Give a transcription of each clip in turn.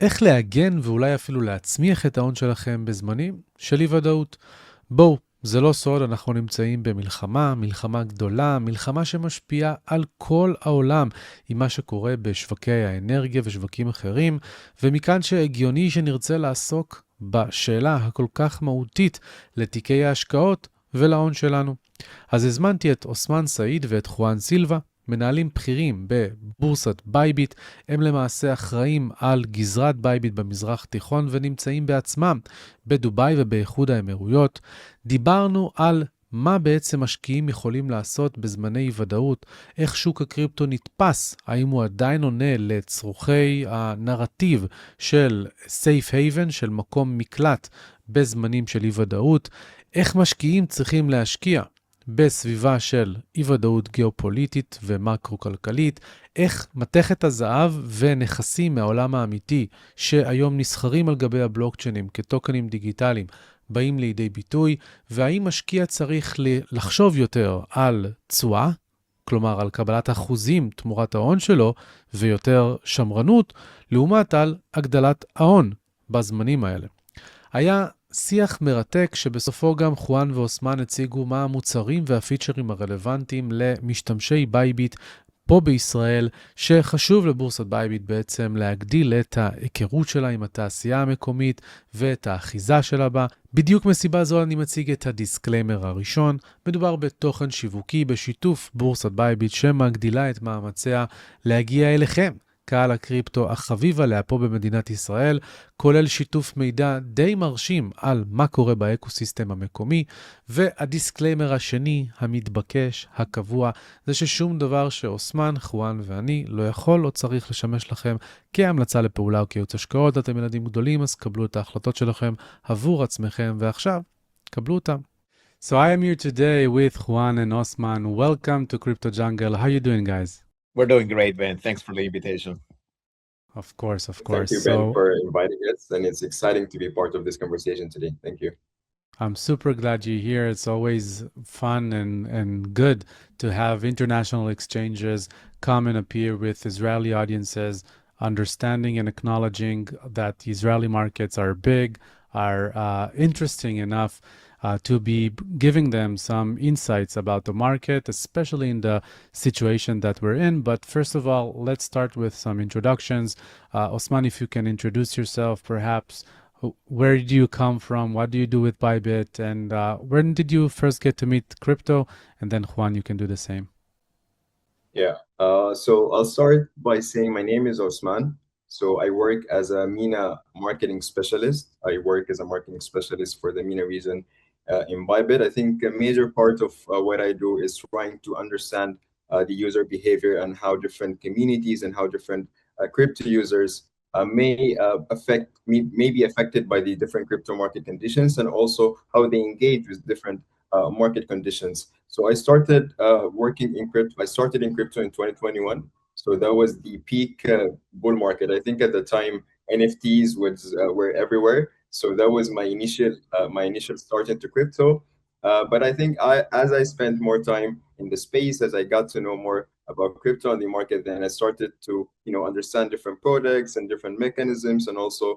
איך להגן ואולי אפילו להצמיח את ההון שלכם בזמנים של אי-ודאות. בואו, זה לא סוד, אנחנו נמצאים במלחמה, מלחמה גדולה, מלחמה שמשפיעה על כל העולם עם מה שקורה בשווקי האנרגיה ושווקים אחרים, ומכאן שהגיוני שנרצה לעסוק בשאלה הכל כך מהותית לתיקי ההשקעות ולהון שלנו. אז הזמנתי את אוסמן סעיד ואת חואן סילבה, מנהלים בכירים בבורסת בייביט, הם למעשה אחראים על גזרת בייביט במזרח תיכון ונמצאים בעצמם בדוביי ובאיחוד האמירויות. דיברנו על מה בעצם משקיעים יכולים לעשות בזמני ודאות, איך שוק הקריפטו נתפס, האם הוא עדיין עונה לצורכי הנרטיב של safe haven, של מקום מקלט בזמנים של אי-ודאות, איך משקיעים צריכים להשקיע בסביבה של אי-ודאות גיאופוליטית ומאקרו-כלכלית, איך מתכת הזהב ונכסים מהעולם האמיתי שהיום נסחרים על גבי הבלוקצ'יינים כטוקנים דיגיטליים באים לידי ביטוי, והאם משקיע צריך לחשוב יותר על תשואה, כלומר על קבלת אחוזים תמורת ההון שלו, ויותר שמרנות, לעומת על הגדלת ההון בזמנים האלה. היה שיח מרתק שבסופו גם חואן ואוסמן הציגו מה המוצרים והפיצ'רים הרלוונטיים למשתמשי בייביט פה בישראל, שחשוב לבורסת בייביט בעצם להגדיל את ההיכרות שלה עם התעשייה המקומית ואת האחיזה שלה בה. בדיוק מסיבה זו אני מציג את הדיסקליימר הראשון. מדובר בתוכן שיווקי בשיתוף בורסת בייביט שמגדילה את מאמציה להגיע אליכם, קהל הקריפטו החביב עליה פה במדינת ישראל, כולל שיתוף מידע די מרשים על מה קורה באקוסיסטם המקומי, והדיסקליימר השני, המתבקש, הקבוע, זה ששום דבר שאוסמן, חואן ואני לא יכול או צריך לשמש לכם כהמלצה לפעולה או כייעוץ השקעות. אתם ילדים גדולים, אז קבלו את ההחלטות שלכם עבור עצמכם, ועכשיו, קבלו אותם. So I am here today with Juan and Osman. Welcome to Crypto Jungle. How are you doing, guys? We're doing great, Ben. Thanks for the invitation. Of course. Thank you, Ben, for inviting us, and it's exciting to be part of this conversation today. Thank you. I'm super glad you're here. It's always fun and good to have international exchanges come and appear with Israeli audiences, understanding and acknowledging that the Israeli markets are big, are interesting enough to be giving them some insights about the market, especially in the situation that we're in. But first of all, let's start with some introductions. Osman, if you can introduce yourself, perhaps. Where do you come from? What do you do with Bybit? And when did you first get to meet crypto? And then Juan, you can do the same. Yeah. So I'll start by saying my name is Osman. So I work as a MENA marketing specialist. I work as a marketing specialist for the MENA region in Bybit. I think a major part of what I do is trying to understand the user behavior and how different communities and how different crypto users may be affected by the different crypto market conditions, and also how they engage with different market conditions. So I started working in crypto. I started in crypto in 2021. So that was the peak bull market. I think at the time NFTs were everywhere. So that was my initial start into crypto. But I think as I spent more time in the space, as I got to know more about crypto and the market, then I started to understand different products and different mechanisms, and also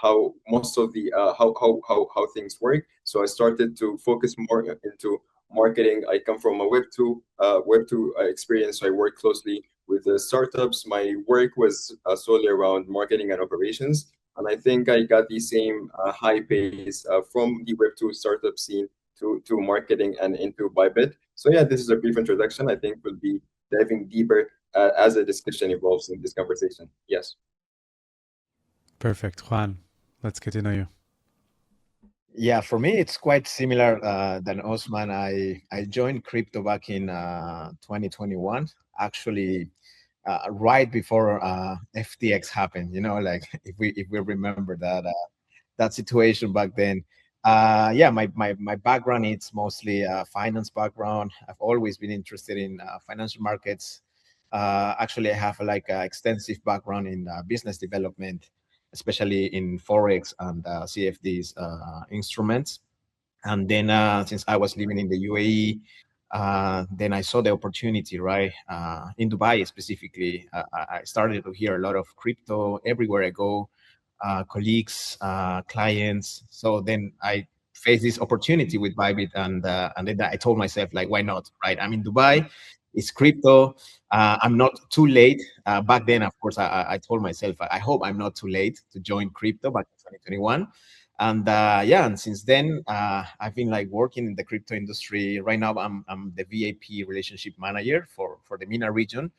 how most of the how things work. So I started to focus more into marketing. I come from a Web2 experience, so I work closely with the startups. My work was solely around marketing and operations, and I think I got the same high pace from the Web2 startup scene to marketing and into Bybit. So yeah, this is a brief introduction. I think we'll be diving deeper as the discussion evolves in this conversation. Yes. Perfect. Juan, let's get to know you. Yeah, for me, it's quite similar than Osman. I joined crypto back in 2021, actually right before FTX happened. Like if we remember that situation back then. Yeah, my background, it's mostly finance background. I've always been interested in financial markets. Actually, I have extensive background in business development, especially in Forex and CFDs instruments. And then since I was living in the UAE, then I saw the opportunity, right? In Dubai specifically, I started to hear a lot of crypto everywhere I go. colleagues, clients. So then I faced this opportunity with Bybit, and then I told myself, like, why not, right? I'm in Dubai, it's crypto. I'm not too late. Back then, of course, I told myself, I hope I'm not too late to join crypto back in 2021. And and since then, I've been like working in the crypto industry. Right now, I'm the VIP relationship manager for the MENA region.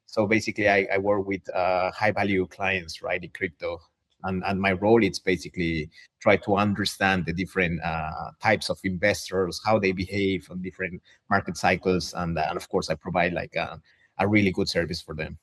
So basically, I work with high value clients, right, in crypto. And my role is basically try to understand the different types of investors, how they behave on different market cycles, and of course I provide like a really good service for them.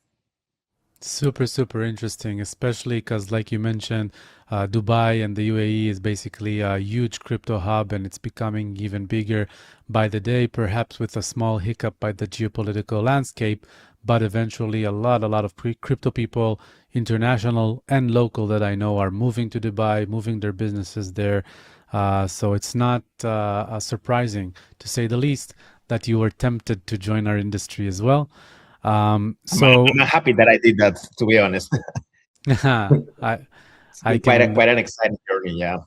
Super, super interesting, especially because, like you mentioned, Dubai and the UAE is basically a huge crypto hub, and it's becoming even bigger by the day, perhaps with a small hiccup by the geopolitical landscape, but eventually a lot of crypto people, international and local that I know, are moving to Dubai, moving their businesses there. So it's not surprising, to say the least, that you were tempted to join our industry as well. I'm happy that I did that, to be honest. It's quite an exciting journey. Yeah,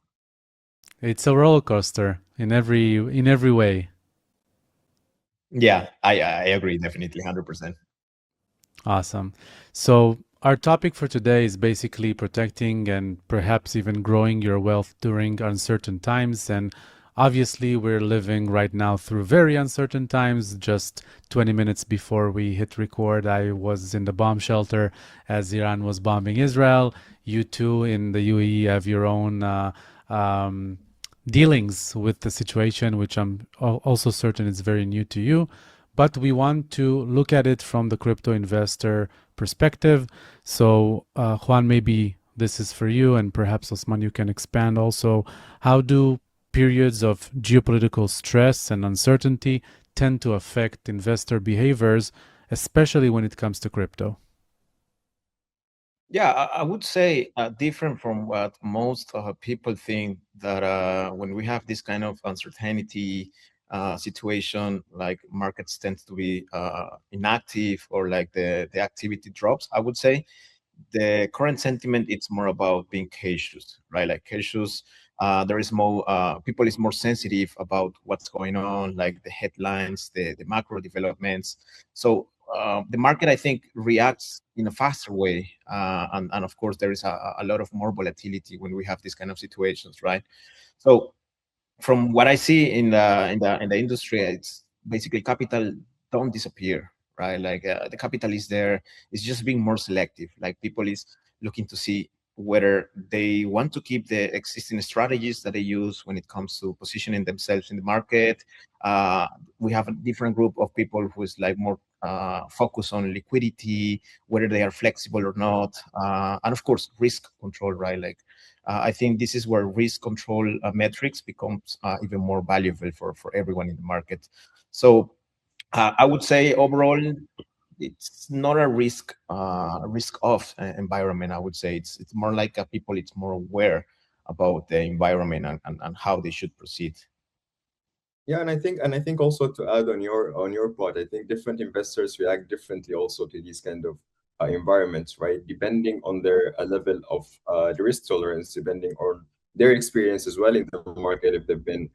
it's a roller coaster in every way. Yeah, I agree, definitely, 100%. Awesome. So our topic for today is basically protecting and perhaps even growing your wealth during uncertain times. And obviously, we're living right now through very uncertain times. Just 20 minutes before we hit record, I was in the bomb shelter as Iran was bombing Israel. You too in the UAE have your own dealings with the situation, which I'm also certain is very new to you. But we want to look at it from the crypto investor perspective. So, Juan, maybe this is for you, and perhaps Osman, you can expand also. How do periods of geopolitical stress and uncertainty tend to affect investor behaviors, especially when it comes to crypto? Yeah, I would say different from what most people think, that when we have this kind of uncertainty situation, like markets tend to be inactive, or like the activity drops. I would say the current sentiment, it's more about being cautious, right? Like cautious. There is more people is more sensitive about what's going on, like the headlines, the macro developments. So the market, I think, reacts in a faster way, and of course there is a lot of more volatility when we have these kind of situations, right? So from what I see in the industry, it's basically capital don't disappear, right? Like the capital is there. It's just being more selective. Like people is looking to see whether they want to keep the existing strategies that they use when it comes to positioning themselves in the market. We have a different group of people who is like more focused on liquidity, whether they are flexible or not, and of course risk control, right? Like I think this is where risk control metrics becomes even more valuable for everyone in the market. So I would say overall, it's not a risk off environment. I would say it's more like people, it's more aware about the environment and how they should proceed. Yeah, and I think also to add on your part, I think different investors react differently also to these kind of environments, right? Depending on their level of the risk tolerance, depending on their experience as well in the market, if they've been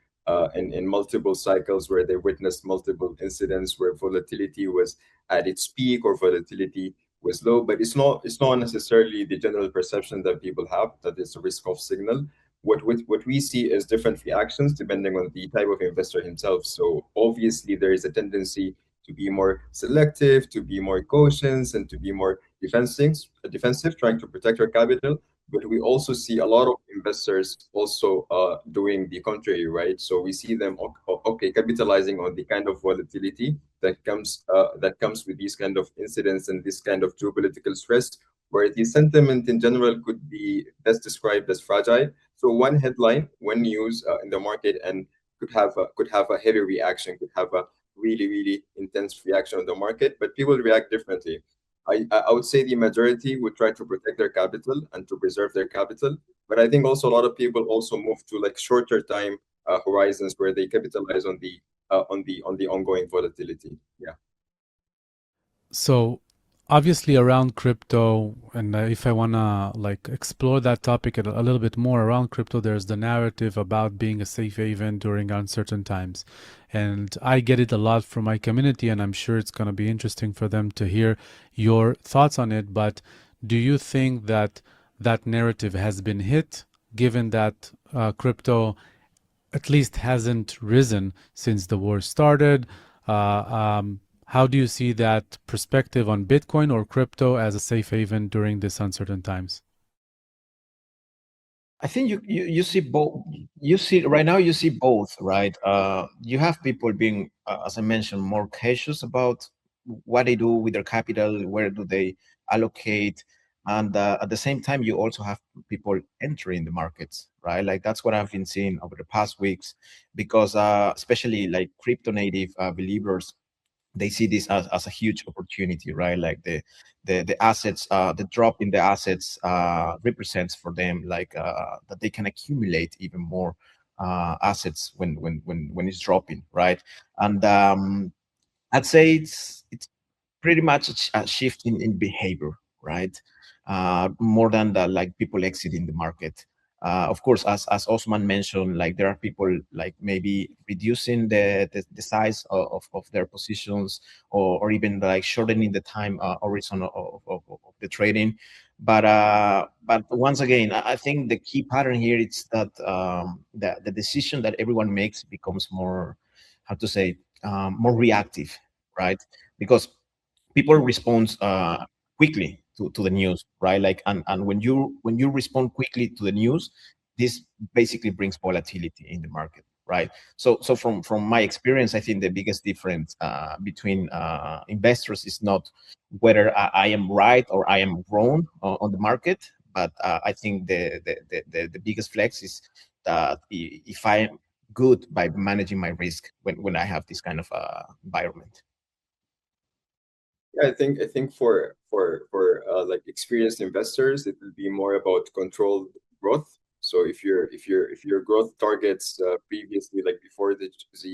in multiple cycles where they witnessed multiple incidents where volatility was at its peak or volatility was low. But it's not necessarily the general perception that people have that it's a risk-off signal. What we see is different reactions depending on the type of investor himself. So obviously there is a tendency to be more selective, to be more cautious, and to be more defensive, trying to protect your capital. But we also see a lot of investors also doing the contrary, right? So we see them capitalizing on the kind of volatility that comes with these kind of incidents and this kind of geopolitical stress, where the sentiment in general could be best described as fragile. So one headline, one news in the market, and could have a heavy reaction, could have a really intense reaction on the market, but people react differently. I would say the majority would try to protect their capital and to preserve their capital, but I think also a lot of people also move to like shorter time horizons where they capitalize on the ongoing volatility. Yeah. So obviously around crypto, and if I want to like explore that topic a little bit more around crypto, there's the narrative about being a safe haven during uncertain times. And I get it a lot from my community, and I'm sure it's going to be interesting for them to hear your thoughts on it. But do you think that that narrative has been hit, given that crypto at least hasn't risen since the war started? How do you see that perspective on Bitcoin or crypto as a safe haven during these uncertain times? I think you see both. You see right now. You see both, right? You have people being, as I mentioned, more cautious about what they do with their capital, where do they allocate, and at the same time, you also have people entering the markets, right? Like that's what I've been seeing over the past weeks, because especially like crypto native believers, they see this as a huge opportunity, right? Like the assets, the drop in the assets represents for them like that they can accumulate even more assets when it's dropping, right? And I'd say it's pretty much a shift in behavior, right? More than the like people exiting the market. Of course, as Osman mentioned, like there are people like maybe reducing the size of their positions, or even like shortening the time horizon of the trading. But once again, I think the key pattern here is that the decision that everyone makes becomes more, how to say, more reactive, right? Because people respond quickly to the news, right? Like, and when you respond quickly to the news, this basically brings volatility in the market, right? So from my experience, I think the biggest difference between investors is not whether I am right or I am wrong on the market, but I think the biggest flex is that if I am good by managing my risk when I have this kind of environment. Yeah, I think for like experienced investors, it will be more about controlled growth. So if your growth targets previously, like before the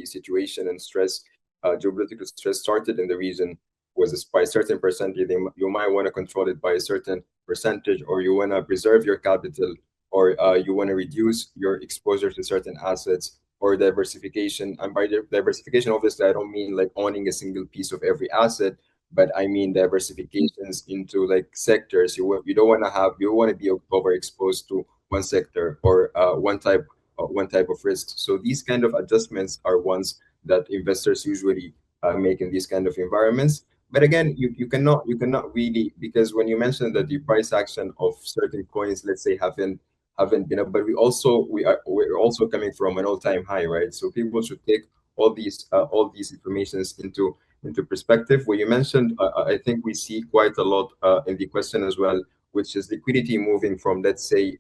situation and stress, geopolitical stress started in the region, was by a certain percentage, you might want to control it by a certain percentage, or you want to preserve your capital, or you want to reduce your exposure to certain assets, or diversification. And by diversification, obviously, I don't mean like owning a single piece of every asset, but I mean diversifications into like sectors. You don't want to be overexposed to one sector or one type of risk. So these kind of adjustments are ones that investors usually make in these kind of environments. But again, you cannot really, because when you mentioned that the price action of certain coins, let's say, haven't been up, but we're also coming from an all-time high, right? So people should take all these informations into perspective. What you mentioned, I think we see quite a lot in the question as well, which is liquidity moving from, let's say,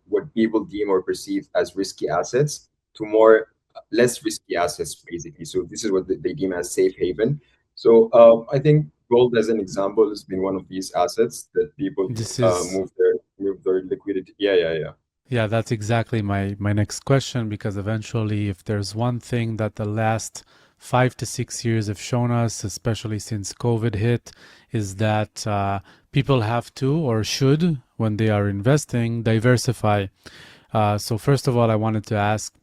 what people deem or perceive as risky assets to more less risky assets, basically. So this is what they deem as safe haven. So I think gold, as an example, has been one of these assets that people This is move their liquidity. Yeah. Yeah, that's exactly my next question, because eventually, if there's one thing that the last 5 to 6 years have shown us, especially since COVID hit, is that people have to or should, when they are investing, diversify. So first of all, I wanted to ask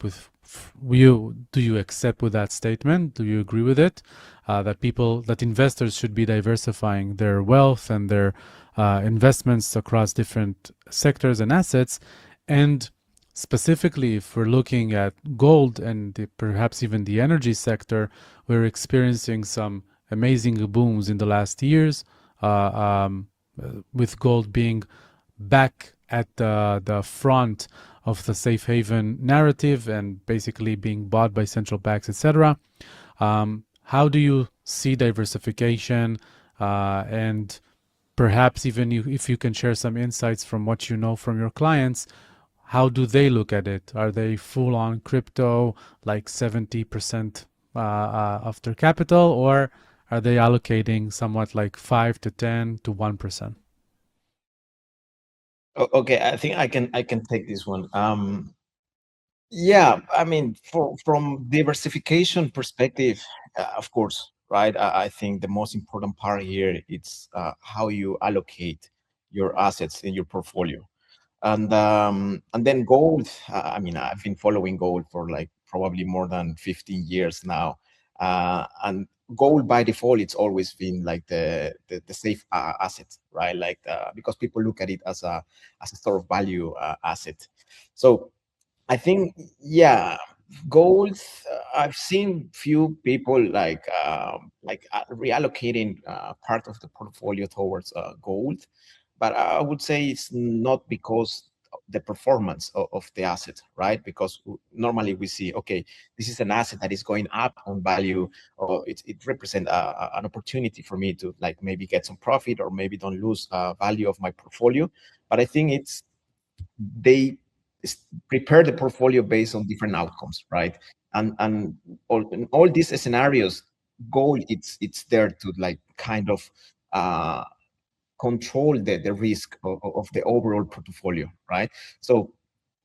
do you accept with that statement? Do you agree with it? That investors should be diversifying their wealth and their investments across different sectors and assets. And specifically, if we're looking at gold and perhaps even the energy sector, we're experiencing some amazing booms in the last years, with gold being back at the front of the safe haven narrative and basically being bought by central banks, etc. How do you see diversification, and perhaps even if you can share some insights from what you know from your clients, how do they look at it? Are they full on crypto, like 70% of their capital, or are they allocating somewhat like 5 to 10 to 1%? Okay, I think I can take this one. Yeah, I mean, from diversification perspective, of course, right? I think the most important part here is how you allocate your assets in your portfolio. And then gold, I mean, I've been following gold for like probably more than 15 years now. And gold by default, it's always been like the safe asset, right? Like because people look at it as a store of value asset. So I think, yeah, gold. I've seen few people like reallocating part of the portfolio towards gold, but I would say it's not because the performance of the asset, right? Because normally we see, okay, this is an asset that is going up on value, or it represents an opportunity for me to like maybe get some profit or maybe don't lose value of my portfolio. But I think they prepare the portfolio based on different outcomes, right? And in all these scenarios, gold it's there to like kind of control the risk of the overall portfolio, right? So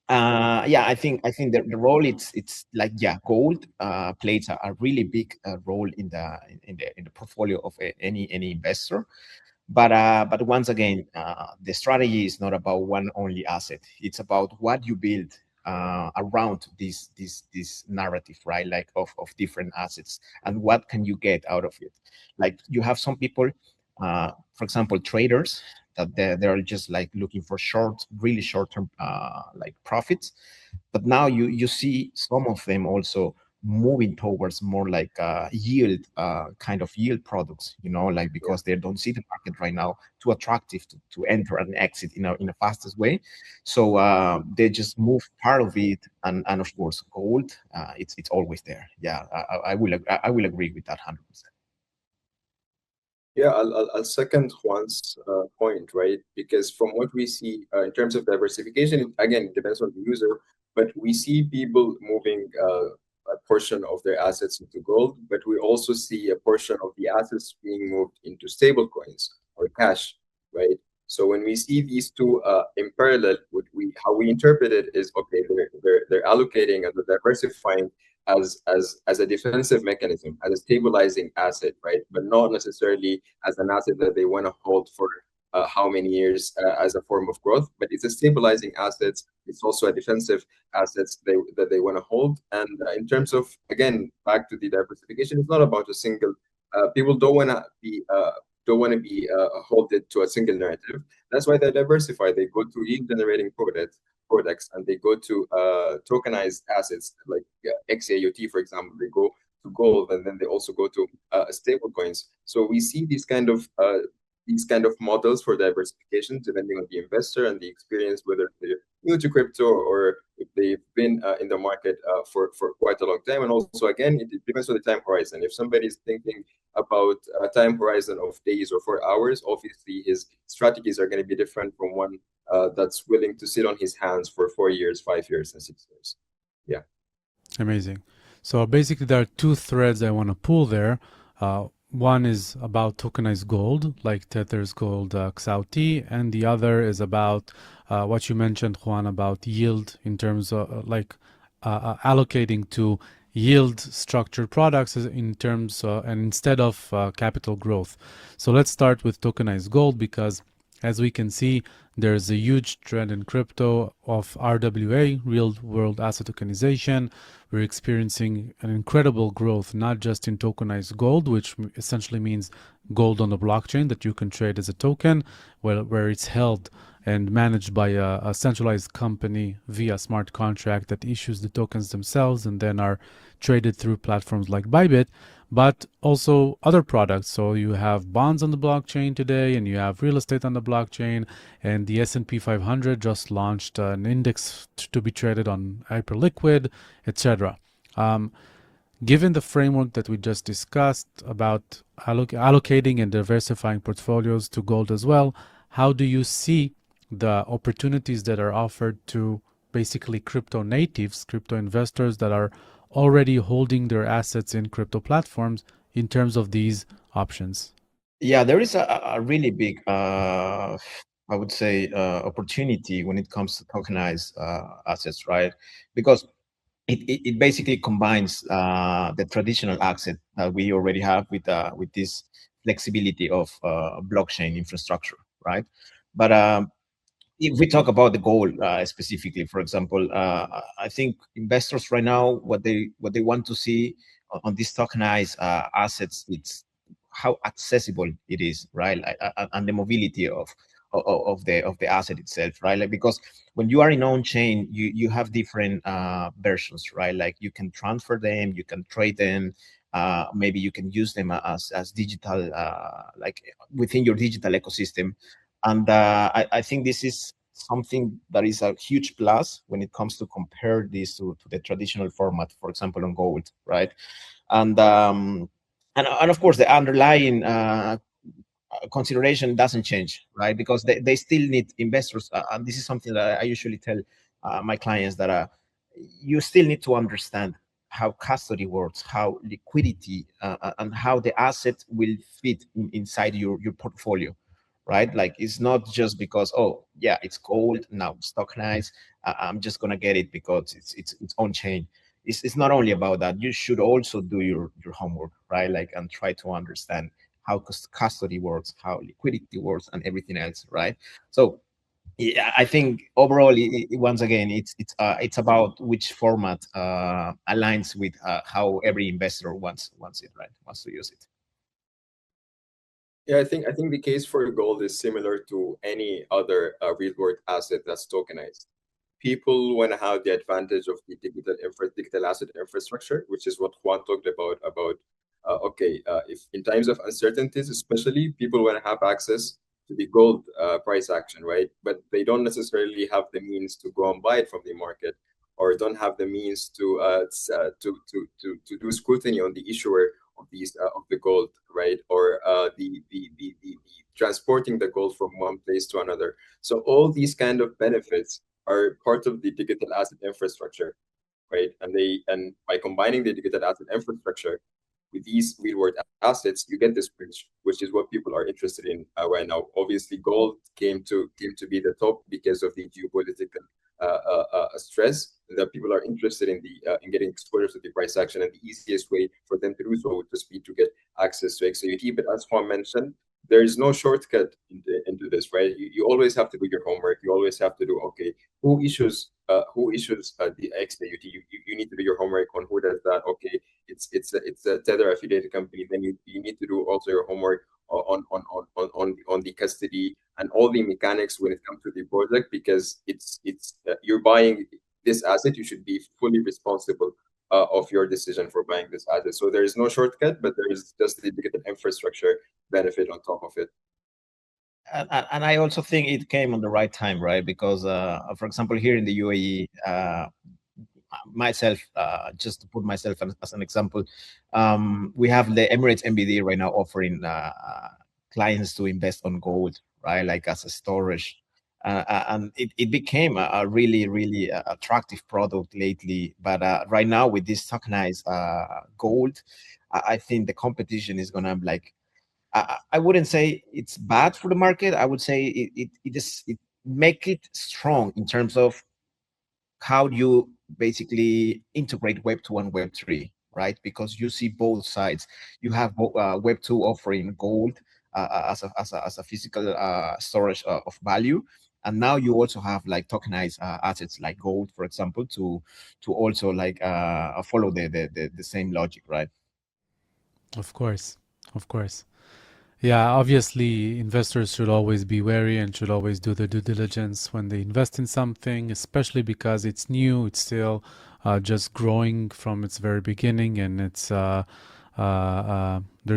yeah, I think the role it's like, yeah, gold plays a really big role in the portfolio of any investor. But once again, the strategy is not about one only asset. It's about what you build around this narrative, right? Like of different assets, and what can you get out of it? Like you have some people, for example, traders that they're just like looking for really short-term like profits. But now you see some of them also moving towards more like yield kind of yield products, like because they don't see the market right now too attractive to enter and exit in a fastest way. So they just move part of it, and of course gold, it's always there. Yeah, I will agree with that 100%. Yeah, I'll second Juan's point, right? Because from what we see in terms of diversification, again, it depends on the user, but we see people moving a portion of their assets into gold, but we also see a portion of the assets being moved into stable coins or cash, right? So when we see these two in parallel, how we interpret it is, okay, they're allocating and they're diversifying as a defensive mechanism, as a stabilizing asset, right? But not necessarily as an asset that they want to hold for how many years as a form of growth. But it's a stabilizing asset. It's also a defensive asset that they want to hold. And in terms of, again, back to the diversification, it's not about a single. People don't want to be holded to a single narrative. That's why they diversify. They go to yield generating products, and they go to tokenized assets like XAUT, for example. They go to gold, and then they also go to stable coins. So we see these kind of models for diversification, depending on the investor and the experience, whether they're new to crypto or if they've been in the market for quite a long time. And also, again, it depends on the time horizon. If somebody's thinking about a time horizon of days or 4 hours, obviously his strategies are going to be different from one that's willing to sit on his hands for 4 years, 5 years, and 6 years. Yeah. Amazing. So basically there are two threads I want to pull there. One is about tokenized gold, like Tether's gold XAUT, and the other is about what you mentioned, Juan, about yield in terms of allocating to yield structured products in terms and instead of capital growth. So let's start with tokenized gold, because as we can see, there's a huge trend in crypto of RWA, real world asset tokenization. We're experiencing an incredible growth, not just in tokenized gold, which essentially means gold on the blockchain that you can trade as a token, where it's held and managed by a centralized company via smart contract that issues the tokens themselves and then are traded through platforms like Bybit, but also other products. So you have bonds on the blockchain today, and you have real estate on the blockchain, and the S&P 500 just launched an index to be traded on Hyperliquid, etc. Given the framework that we just discussed about allocating and diversifying portfolios to gold as well, how do you see the opportunities that are offered to basically crypto natives, crypto investors that are already holding their assets in crypto platforms in terms of these options? Yeah, there is a really big, I would say, opportunity when it comes to tokenized assets, right? Because it basically combines the traditional asset that we already have with this flexibility of blockchain infrastructure, right? But if we talk about the goal specifically, for example, I think investors right now, what they want to see on these tokenized assets, it's how accessible it is, right? And the mobility of the asset itself, right? Like, because when you are in on chain, you have different versions, right? Like you can transfer them, you can trade them, maybe you can use them as digital, like within your digital ecosystem. And I think this is something that is a huge plus when it comes to compare this to the traditional format, for example, on gold, right? And of course, the underlying consideration doesn't change, right? Because they still need investors. And this is something that I usually tell my clients, that you still need to understand how custody works, how liquidity, and how the asset will fit inside your portfolio, right? Like, it's not just because, oh yeah, it's gold now, it's tokenized, I'm just gonna get it because it's on chain. It's not only about that. You should also do your homework, right? Like, and try to understand how custody works, how liquidity works, and everything else, right? So yeah, I think overall, once again, it's about which format aligns with how every investor wants it, right? Wants to use it. Yeah, I think the case for gold is similar to any other real world asset that's tokenized. People want to have the advantage of the digital asset infrastructure, which is what Juan talked about. If in times of uncertainties, especially, people want to have access to the gold price action, right? But they don't necessarily have the means to go and buy it from the market, or don't have the means to do scrutiny on the issuer of these of the gold, right? Or the transporting the gold from one place to another. So all these kind of benefits are part of the digital asset infrastructure, right? And by combining the digital asset infrastructure with these real world assets, you get this bridge, which is what people are interested in right now. Obviously, gold came to be the top because of the geopolitical stress, that people are interested in in getting exposure to the price action, and the easiest way for them to do so would just be to get access to XAUT. But as Juan mentioned, there is no shortcut into this, right? You always have to do your homework. You always have to do, okay, who issues the XAUT? You need to do your homework on who does that. Okay, it's a Tether affiliated company. Then you need to do also your homework on the custody and all the mechanics when it comes to the project, because you're buying this asset. You should be fully responsible of your decision for buying this asset. So there is no shortcut, but there is just the digital infrastructure benefit on top of it. And I also think it came on the right time, right? Because, for example, here in the UAE, myself, just to put myself as an example, we have the Emirates MBD right now offering clients to invest on gold, right? Like as a storage. And it became a really, really attractive product lately. But right now, with this tokenized gold, I think the competition is going to like, I wouldn't say it's bad for the market. I would say it make it strong in terms of how you basically integrate Web 2 and Web 3, right? Because you see both sides. You have Web 2 offering gold as a physical storage of value, and now you also have like tokenized assets like gold, for example, to also like follow the same logic, right? Of course. Yeah, obviously, investors should always be wary and should always do their due diligence when they invest in something, especially because it's new, it's still just growing from its very beginning, and it's there's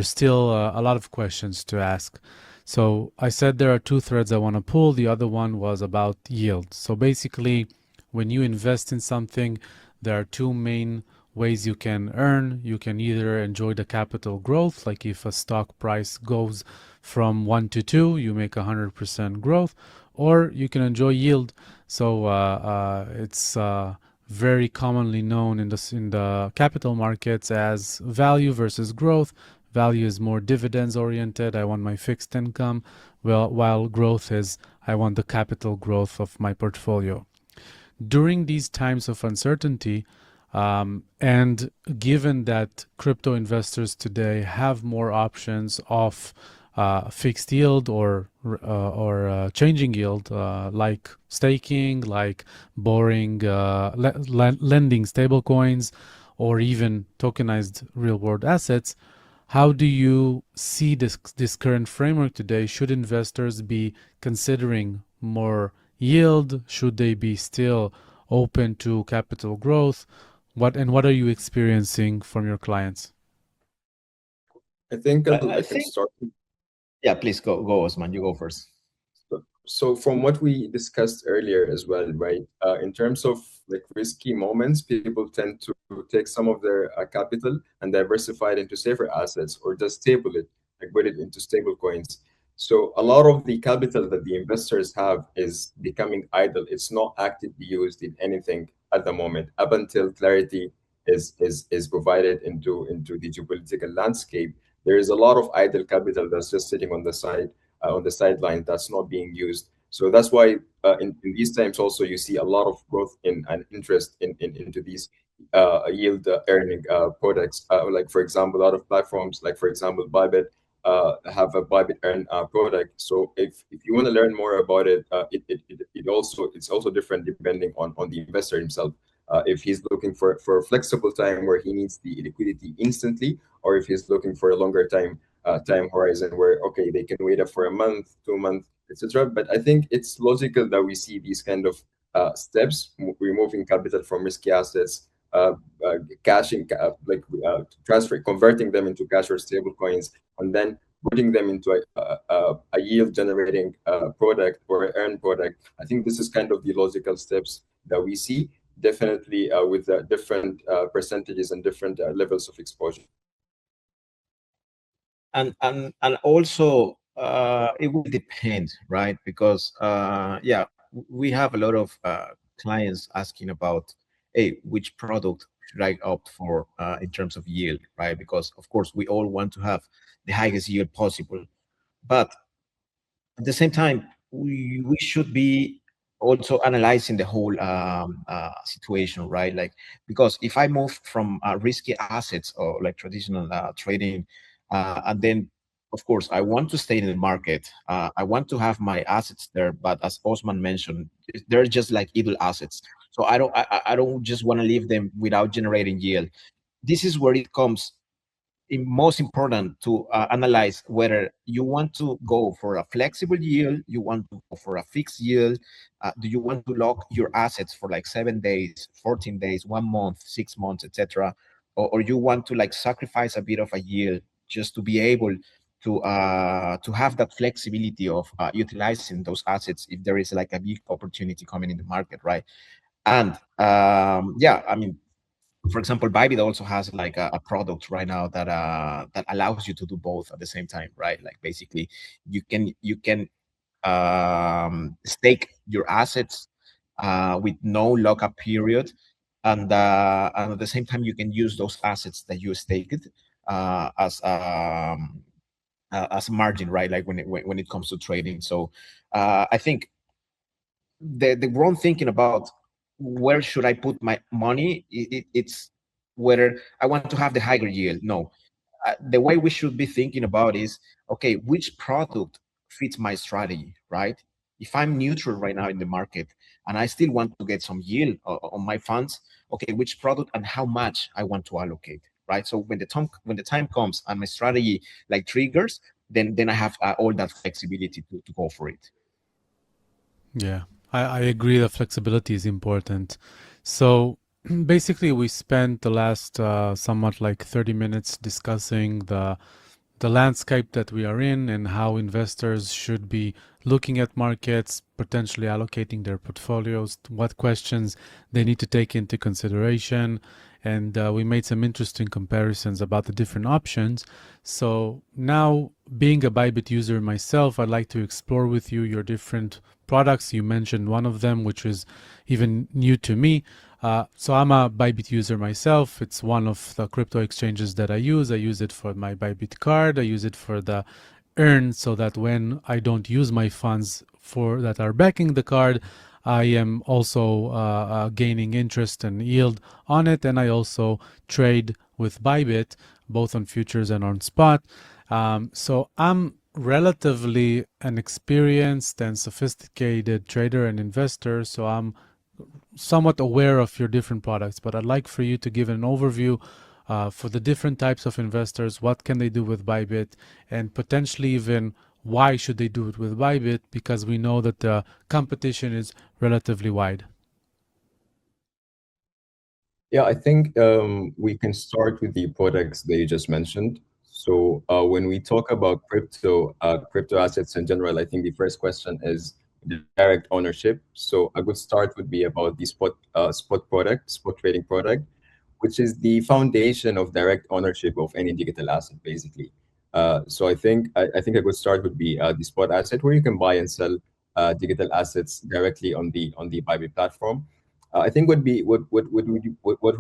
still a lot of questions to ask. So I said there are two threads I want to pull. The other one was about yield. So basically, when you invest in something, there are two main ways you can earn. You can either enjoy the capital growth, like if a stock price goes from 1 to 2, you make 100% growth, or you can enjoy yield. So it's very commonly known in the capital markets as value versus growth. Value is more dividends oriented. I want my fixed income, while growth is I want the capital growth of my portfolio. During these times of uncertainty, And given that crypto investors today have more options of fixed yield or changing yield, like staking, like borrowing, lending stable coins, or even tokenized real-world assets, how do you see this current framework today? Should investors be considering more yield? Should they be still open to capital growth? What are you experiencing from your clients? I think I I can think, start. yeah, please go, Osman. You go first. So from what we discussed earlier as well, right? In terms of like risky moments, people tend to take some of their capital and diversify it into safer assets, or just stable it, like put it into stable coins. So a lot of the capital that the investors have is becoming idle. It's not actively used in anything at the moment, up until clarity is provided into the geopolitical landscape. There is a lot of idle capital that's just sitting on the side, on the sideline, that's not being used. So that's why in these times also you see a lot of growth in and interest into these yield earning products. Like for example, a lot of platforms, like for example Bybit, have a Bybit earn product. So if you want to learn more about it, it's also different depending on the investor himself. If he's looking for a flexible time where he needs the liquidity instantly, or if he's looking for a longer time horizon where, okay, they can wait up for a month, 2 months, etc. But I think it's logical that we see these kind of steps, removing capital from risky assets, converting them into cash or stable coins, and then putting them into a yield generating product or earn product. I think this is kind of the logical steps that we see, definitely with different percentages and different levels of exposure. And also it will depend, right? Because yeah, we have a lot of clients asking about, hey, which product should I opt for in terms of yield, right? Because of course we all want to have the highest yield possible, but at the same time we should be also analyzing the whole situation, right? Like, because if I move from risky assets or like traditional trading, and then of course I want to stay in the market, I want to have my assets there, but as Osman mentioned, they're just like idle assets. So I don't just want to leave them without generating yield. This is where it comes most important to analyze whether you want to go for a flexible yield, you want to go for a fixed yield, do you want to lock your assets for like 7 days, 14 days, 1 month, 6 months, etc., or you want to like sacrifice a bit of a yield just to be able to have that flexibility of utilizing those assets if there is like a big opportunity coming in the market, right? And yeah, I mean, for example, Bybit also has like a product right now that that allows you to do both at the same time, right? Like basically, you can stake your assets with no lockup period, and at the same time, you can use those assets that you staked as a margin, right? Like when it comes to trading. So I think the wrong thinking about where should I put my money, it's whether I want to have the higher yield. No, the way we should be thinking about is, okay, which product fits my strategy, right? If I'm neutral right now in the market and I still want to get some yield on my funds, okay, which product and how much I want to allocate, right? So when the time comes and my strategy like triggers, then I have all that flexibility to go for it. Yeah, I agree that flexibility is important. So basically, we spent the last somewhat like 30 minutes discussing the landscape that we are in and how investors should be looking at markets, potentially allocating their portfolios, what questions they need to take into consideration. And we made some interesting comparisons about the different options. So now, being a Bybit user myself, I'd like to explore with you your different products. You mentioned one of them, which is even new to me. So I'm a Bybit user myself. It's one of the crypto exchanges that I use. I use it for my Bybit card. I use it for the earn, so that when I don't use my funds for that are backing the card, I am also gaining interest and yield on it, and I also trade with Bybit, both on futures and on spot. So I'm relatively an experienced and sophisticated trader and investor, so I'm somewhat aware of your different products, but I'd like for you to give an overview for the different types of investors, what can they do with Bybit, and potentially even why should they do it with Bybit, because we know that the competition is relatively wide. Yeah, I think we can start with the products that you just mentioned. So when we talk about crypto assets in general, I think the first question is the direct ownership. So a good start would be about the spot trading product, which is the foundation of direct ownership of any digital asset, basically. So I think a good start would be the spot asset, where you can buy and sell digital assets directly on the Bybit platform. I think what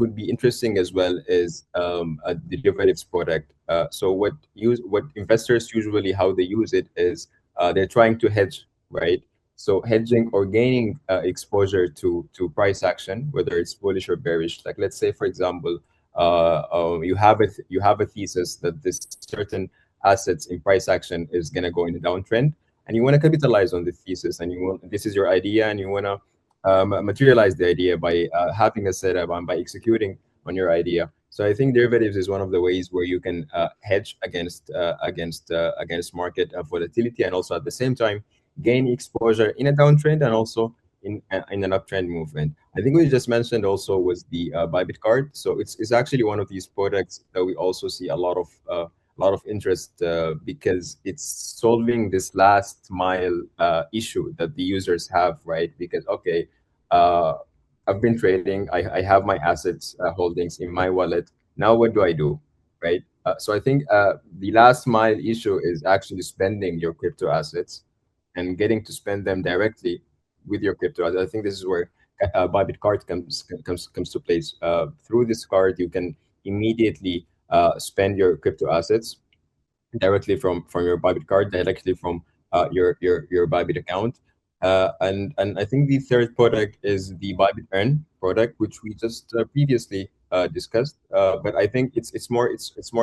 would be interesting as well is a derivatives product. So what investors usually, how they use it is they're trying to hedge, right? So hedging or gaining exposure to price action, whether it's bullish or bearish. Like, let's say, for example, you have a thesis that this certain assets in price action is going to go in a downtrend, and you want to capitalize on the thesis, and this is your idea, and you want to materialize the idea by having a setup and by executing on your idea. So I think derivatives is one of the ways where you can hedge against market volatility, and also at the same time gain exposure in a downtrend and also in an uptrend movement. I think what you just mentioned also was the Bybit card. So it's actually one of these products that we also see a lot of interest because it's solving this last mile issue that the users have, right? Because okay, I've been trading, I have my assets holdings in my wallet. Now what do I do, right? So I think the last mile issue is actually spending your crypto assets and getting to spend them directly with your crypto. I think this is where Bybit card comes to place. Through this card, you can immediately spend your crypto assets directly from your Bybit card, directly from your Bybit account. And I think the third product is the Bybit Earn product, which we just previously discussed. But I think it's more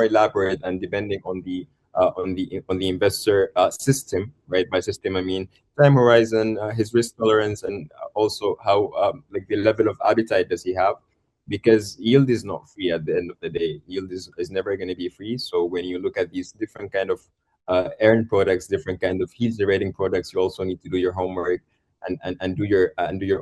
elaborate, and depending on the investor system, right? By system, I mean time horizon, his risk tolerance, and also how like the level of appetite does he have. Because yield is not free at the end of the day. Yield is never going to be free. So when you look at these different kind of earn products, different kind of yield generating products, you also need to do your homework and do your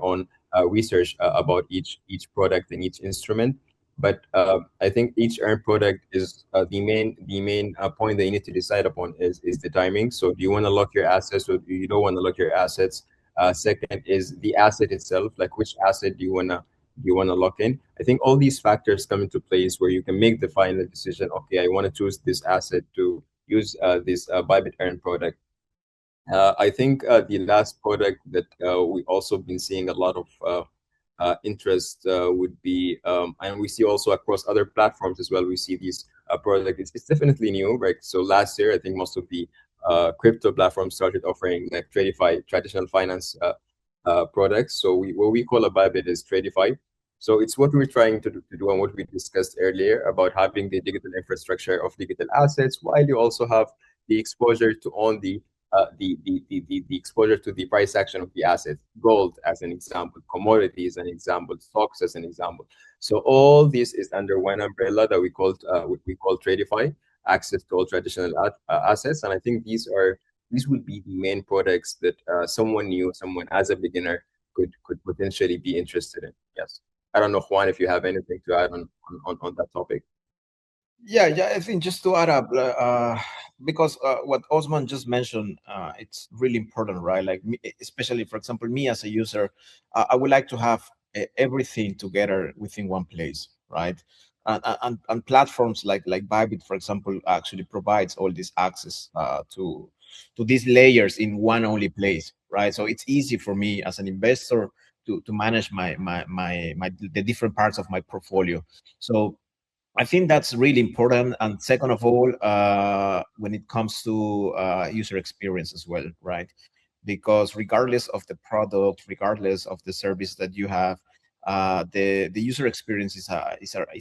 own research about each product and each instrument. But I think each earn product is the main point that you need to decide upon is the timing. So do you want to lock your assets, or do you don't want to lock your assets? Second is the asset itself, like which asset do you want to lock in. I think all these factors come into place where you can make the final decision. Okay, I want to choose this asset to use this Bybit Earn product. I think the last product that we also been seeing a lot of interest would be, and we see also across other platforms as well, we see these products. It's definitely new, right? So last year, I think most of the crypto platforms started offering like TradFi, traditional finance products. So what we call a Bybit is TradFi. So it's what we're trying to do and what we discussed earlier about having the digital infrastructure of digital assets, while you also have the exposure to own the exposure to the price action of the asset. Gold as an example, commodities as an example, stocks as an example. So all this is under one umbrella that we call TradFi, access to all traditional assets. And I think these would be the main products that someone new, someone as a beginner could potentially be interested in. Yes. I don't know, Juan, if you have anything to add on that topic. Yeah, I think just to add up, because what Osman just mentioned, it's really important, right? Like me, especially, for example, me as a user, I would like to have everything together within one place, right? And platforms like Bybit, for example, actually provides all this access to these layers in one only place, right? So it's easy for me as an investor to manage the different parts of my portfolio. So I think that's really important. And second of all, when it comes to user experience as well, right? because regardless of the product, regardless of the service that you have, the user experience is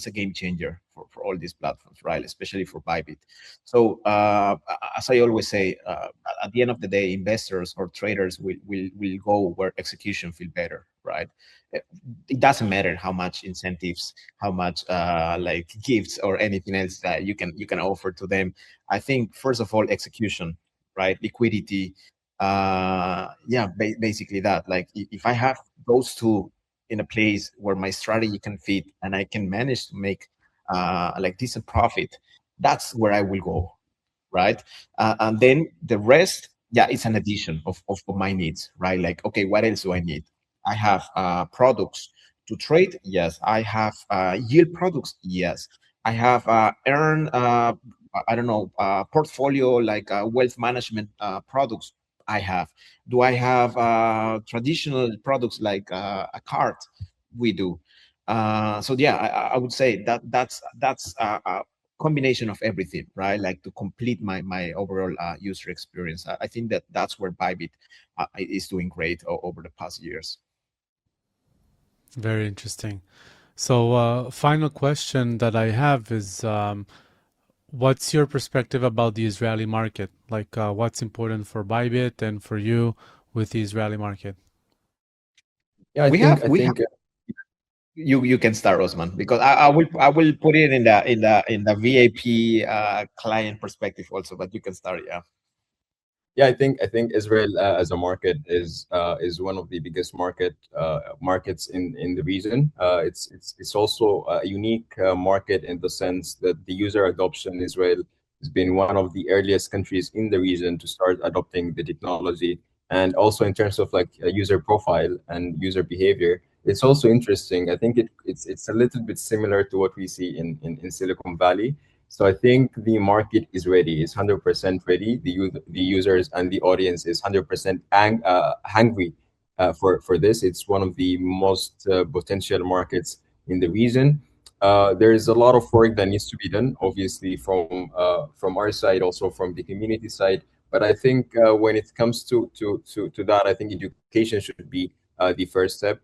a game changer for all these platforms, right? Especially for Bybit. So as I always say, at the end of the day, investors or traders will go where execution feel better, right? It doesn't matter how much incentives, how much like gifts or anything else that you can offer to them. I think first of all, execution, right? Liquidity, basically that. Like if I have those two in a place where my strategy can fit and I can manage to make like decent profit, that's where I will go, right? And then the rest, it's an addition of my needs, right? Like, okay, what else do I need? I have products to trade. Yes. I have yield products. Yes. I have portfolio like wealth management products. I have. Do I have traditional products like a card? We do. I would say that's a combination of everything, right? Like to complete my overall user experience. I think that's where Bybit is doing great over the past years. Very interesting. So final question that I have is, what's your perspective about the Israeli market? Like what's important for Bybit and for you with the Israeli market? Yeah, I think you can start, Osman, because I will put it in the VIP client perspective also, but you can start. Yeah, I think Israel as a market is one of the biggest markets in the region. It's also a unique market in the sense that the user adoption in Israel has been one of the earliest countries in the region to start adopting the technology, and also in terms of like a user profile and user behavior. It's also interesting. I think it's a little bit similar to what we see in Silicon Valley. So I think the market is ready. It's 100% ready. The users and the audience is 100% hungry for this. It's one of the most potential markets in the region. There is a lot of work that needs to be done, obviously from our side, also from the community side. But I think when it comes to that, I think education should be the first step.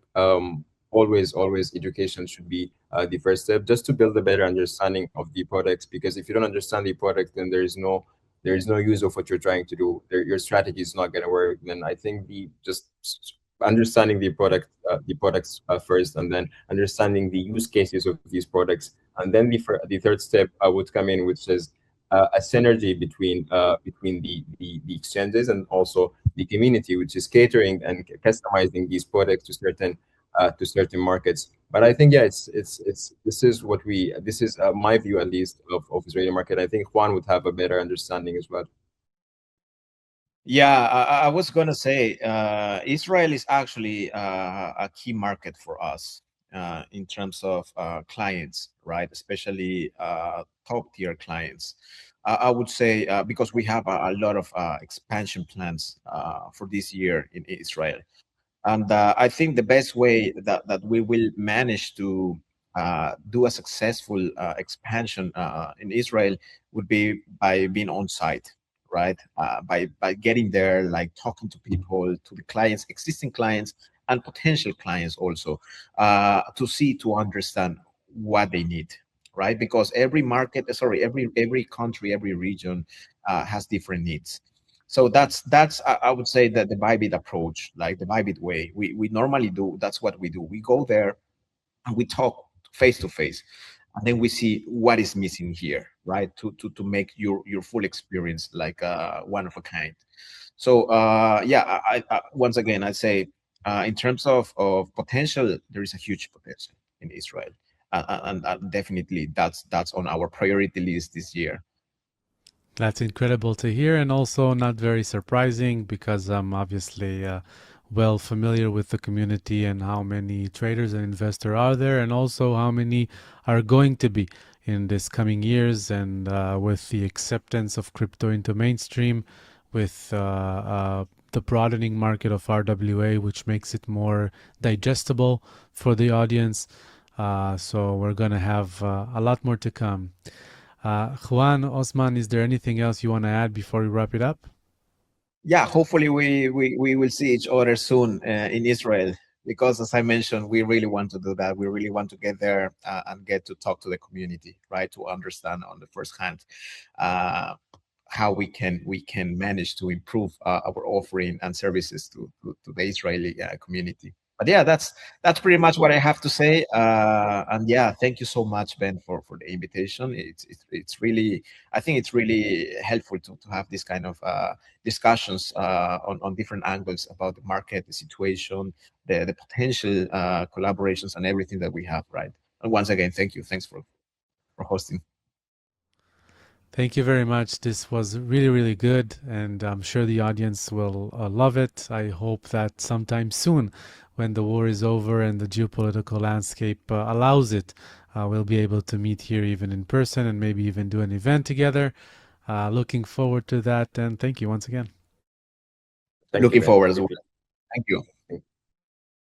Always education should be the first step, just to build a better understanding of the products, because if you don't understand the product, then there is no use of what you're trying to do. Your strategy is not going to work. Then I think just understanding the products first, and then understanding the use cases of these products, and then the third step would come in, which is a synergy between the exchanges and also the community, which is catering and customizing these products to certain markets. But I think this is my view, at least, of Israeli market. I think Juan would have a better understanding as well. Yeah, I was gonna say Israel is actually a key market for us in terms of clients, right? Especially top tier clients. I would say because we have a lot of expansion plans for this year in Israel. And I think the best way that we will manage to do a successful expansion in Israel would be by being on site, right? By getting there, like talking to people, to the clients, existing clients, and potential clients also, to understand what they need, right? Because every country, every region has different needs. So that's I would say that the Bybit approach, like the Bybit way, we normally do. That's what we do. We go there and we talk face to face, and then we see what is missing here, right? To make your full experience like one of a kind. So I once again I say in terms of potential, there is a huge potential in Israel, and definitely that's on our priority list this year. That's incredible to hear, and also not very surprising, because I'm obviously well familiar with the community and how many traders and investors are there, and also how many are going to be in this coming years. And with the acceptance of crypto into mainstream, with the broadening market of RWA, which makes it more digestible for the audience. So we're going to have a lot more to come. Juan, Osman, is there anything else you want to add before we wrap it up? yeah, hopefully we will see each other soon in Israel, because as I mentioned, we really want to do that. We really want to get there and get to talk to the community, right? To understand on the first hand how we can manage to improve our offering and services to the Israeli community. But yeah, that's pretty much what I have to say. And yeah, thank you so much, Ben, for the invitation. It's really, I think it's really helpful to have this kind of discussions on different angles about the market, the situation, the potential collaborations, and everything that we have, right? And once again, thank you. Thanks for hosting. Thank you very much. This was really, really good, and I'm sure the audience will love it. I hope that sometime soon, when the war is over and the geopolitical landscape allows it, we'll be able to meet here even in person and maybe even do an event together. Looking forward to that, and thank you once again. Looking forward as well. Thank you.